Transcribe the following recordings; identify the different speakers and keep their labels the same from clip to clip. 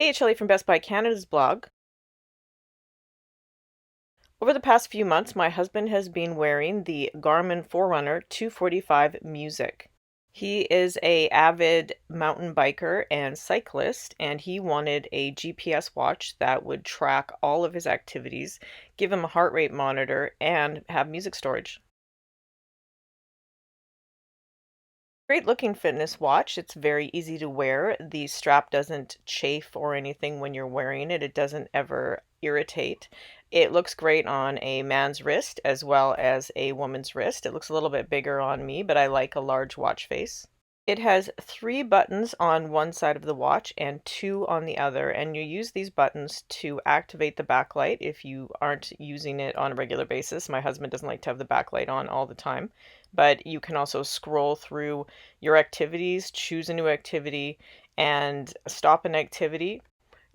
Speaker 1: Hey, it's Shelley from Best Buy Canada's blog. Over the past few months, my husband has been wearing the Garmin Forerunner 245 Music. He is a avid mountain biker and cyclist, and he wanted a GPS watch that would track all of his activities, give him a heart rate monitor, and have music storage. Great looking fitness watch. It's very easy to wear. The strap doesn't chafe or anything when you're wearing it. It doesn't ever irritate. It looks great on a man's wrist as well as a woman's wrist. It looks a little bit bigger on me, but I like a large watch face. It has three buttons on one side of the watch and two on the other, and you use these buttons to activate the backlight if you aren't using it on a regular basis. My husband doesn't like to have the backlight on all the time, but you can also scroll through your activities, choose a new activity, and stop an activity.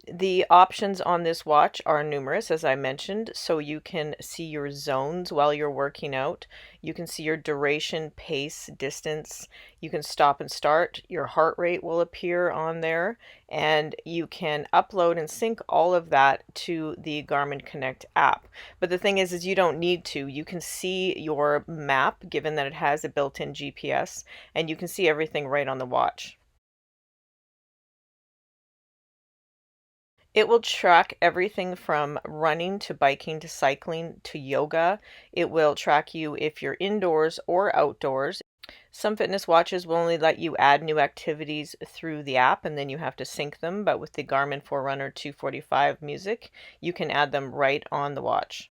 Speaker 1: The options on this watch are numerous, as I mentioned, so you can see your zones while you're working out. You can see your duration, pace, distance. You can stop and start. Your heart rate will appear on there, and you can upload and sync all of that to the Garmin Connect app. But the thing is you don't need to. You can see your map, given that it has a built-in GPS, and you can see everything right on the watch. It will track everything from running to biking to cycling to yoga. It will track you if you're indoors or outdoors. Some fitness watches will only let you add new activities through the app and then you have to sync them. But with the Garmin Forerunner 245 Music, you can add them right on the watch.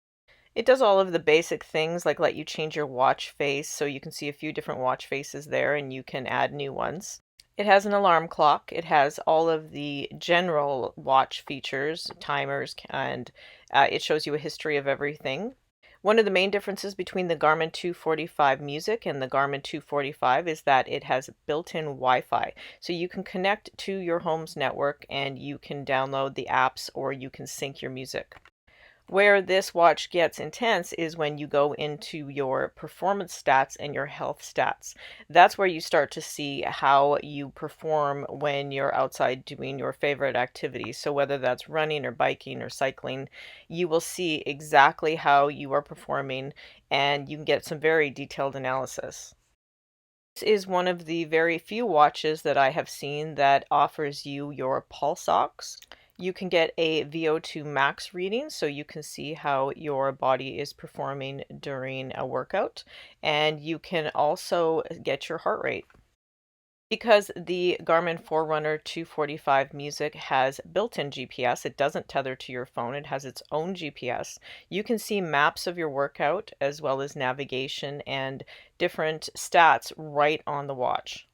Speaker 1: It does all of the basic things like let you change your watch face so you can see a few different watch faces there and you can add new ones. It has an alarm clock. It has all of the general watch features, timers, and it shows you a history of everything. One of the main differences between the Garmin 245 Music and the Garmin 245 is that it has built-in Wi-Fi. So you can connect to your home's network and you can download the apps or you can sync your music. Where this watch gets intense is when you go into your performance stats and your health stats. That's where you start to see how you perform when you're outside doing your favorite activities. So whether that's running or biking or cycling, you will see exactly how you are performing and you can get some very detailed analysis. This is one of the very few watches that I have seen that offers you your pulse ox. You can get a VO2 max reading so you can see how your body is performing during a workout, and you can also get your heart rate. Because the Garmin Forerunner 245 Music has built-in GPS, it doesn't tether to your phone, it has its own GPS. You can see maps of your workout as well as navigation and different stats right on the watch.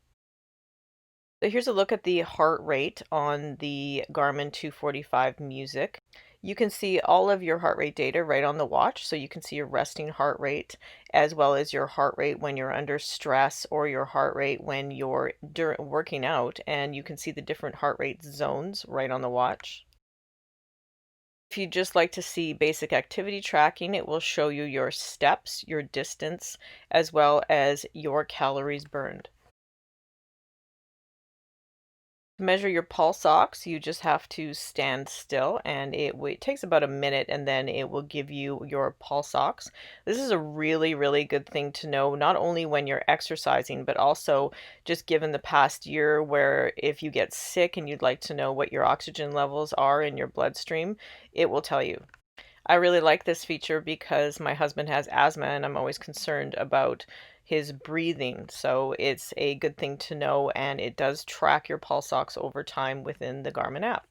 Speaker 1: So here's a look at the heart rate on the Garmin 245 Music. You can see all of your heart rate data right on the watch. So you can see your resting heart rate as well as your heart rate when you're under stress or your heart rate when you're working out. And you can see the different heart rate zones right on the watch. If you'd just like to see basic activity tracking, it will show you your steps, your distance, as well as your calories burned. To measure your pulse ox, you just have to stand still and it takes about a minute and then it will give you your pulse ox. This is a really, really good thing to know, not only when you're exercising, but also just given the past year where if you get sick and you'd like to know what your oxygen levels are in your bloodstream, it will tell you. I really like this feature because my husband has asthma and I'm always concerned about his breathing. So it's a good thing to know and it does track your pulse ox over time within the Garmin app.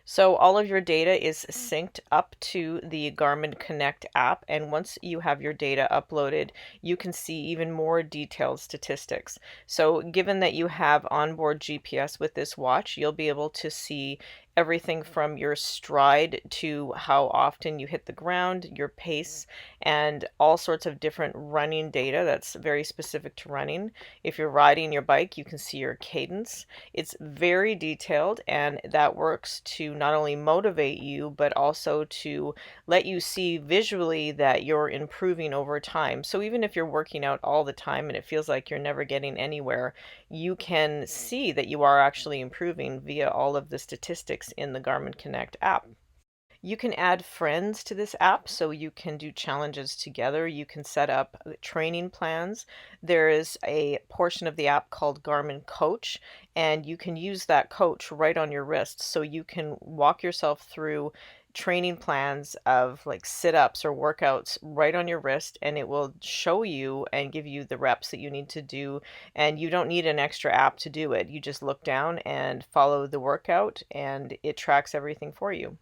Speaker 1: So all of your data is synced up to the Garmin Connect app, and once you have your data uploaded, you can see even more detailed statistics. So given that you have onboard GPS with this watch, you'll be able to see everything from your stride to how often you hit the ground, your pace, and all sorts of different running data that's very specific to running. If you're riding your bike, you can see your cadence. It's very detailed, and that works to not only motivate you, but also to let you see visually that you're improving over time. So even if you're working out all the time and it feels like you're never getting anywhere, you can see that you are actually improving via all of the statistics tracks in the Garmin Connect app. You can add friends to this app so you can do challenges together. You can set up training plans. There is a portion of the app called Garmin Coach, and you can use that coach right on your wrist so you can walk yourself through training plans of like sit-ups or workouts right on your wrist, and it will show you and give you the reps that you need to do, and you don't need an extra app to do it. You just look down and follow the workout and it tracks everything for you.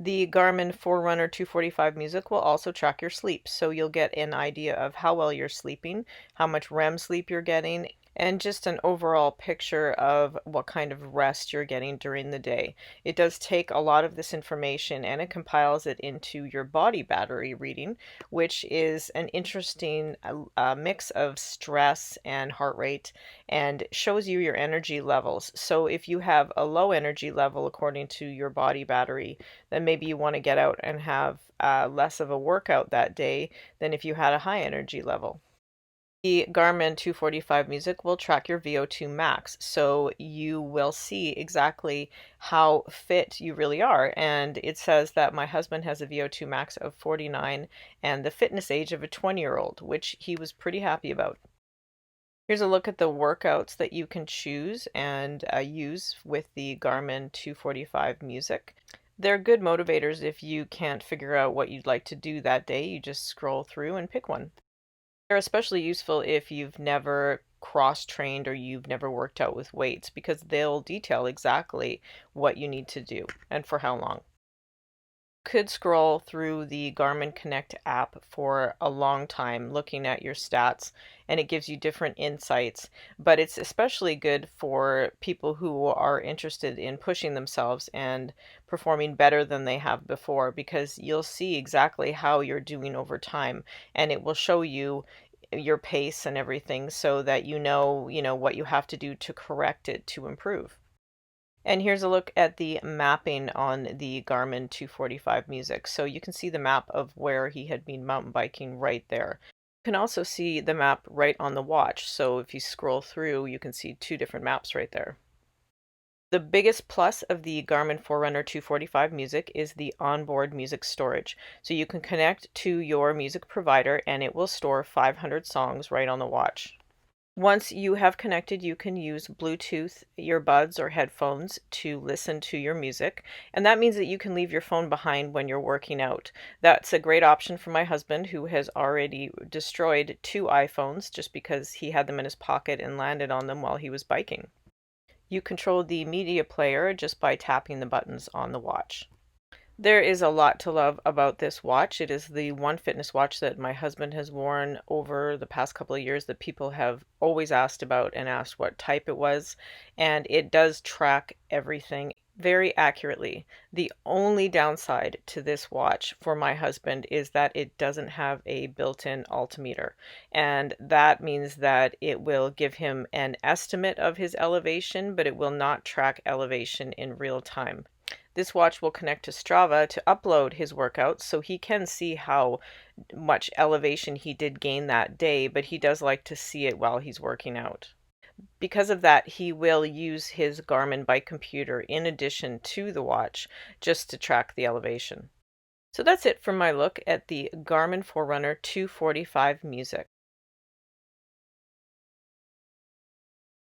Speaker 1: The Garmin Forerunner 245 Music will also track your sleep, so you'll get an idea of how well you're sleeping, how much REM sleep you're getting, and just an overall picture of what kind of rest you're getting during the day. It does take a lot of this information and it compiles it into your body battery reading, which is an interesting mix of stress and heart rate, and shows you your energy levels. So if you have a low energy level according to your body battery, then maybe you want to get out and have less of a workout that day than if you had a high energy level. The Garmin 245 Music will track your VO2 max, so you will see exactly how fit you really are. And it says that my husband has a VO2 max of 49 and the fitness age of a 20-year-old, which he was pretty happy about. Here's a look at the workouts that you can choose and use with the Garmin 245 Music. They're good motivators if you can't figure out what you'd like to do that day. You just scroll through and pick one. They're especially useful if you've never cross-trained or you've never worked out with weights, because they'll detail exactly what you need to do and for how long. Could scroll through the Garmin Connect app for a long time looking at your stats, and it gives you different insights, but it's especially good for people who are interested in pushing themselves and performing better than they have before, because you'll see exactly how you're doing over time, and it will show you your pace and everything so that you know what you have to do to correct it to improve. And here's a look at the mapping on the Garmin 245 Music. So you can see the map of where he had been mountain biking right there. You can also see the map right on the watch. So if you scroll through, you can see two different maps right there. The biggest plus of the Garmin Forerunner 245 Music is the onboard music storage. So you can connect to your music provider and it will store 500 songs right on the watch. Once you have connected, you can use Bluetooth earbuds or headphones to listen to your music, and that means that you can leave your phone behind when you're working out. That's a great option for my husband, who has already destroyed two iPhones just because he had them in his pocket and landed on them while he was biking. You control the media player just by tapping the buttons on the watch. There is a lot to love about this watch. It is the one fitness watch that my husband has worn over the past couple of years that people have always asked about and asked what type it was. And it does track everything very accurately. The only downside to this watch for my husband is that it doesn't have a built-in altimeter. And that means that it will give him an estimate of his elevation, but it will not track elevation in real time. This watch will connect to Strava to upload his workouts so he can see how much elevation he did gain that day, but he does like to see it while he's working out. Because of that, he will use his Garmin bike computer in addition to the watch just to track the elevation. So that's it for my look at the Garmin Forerunner 245 Music.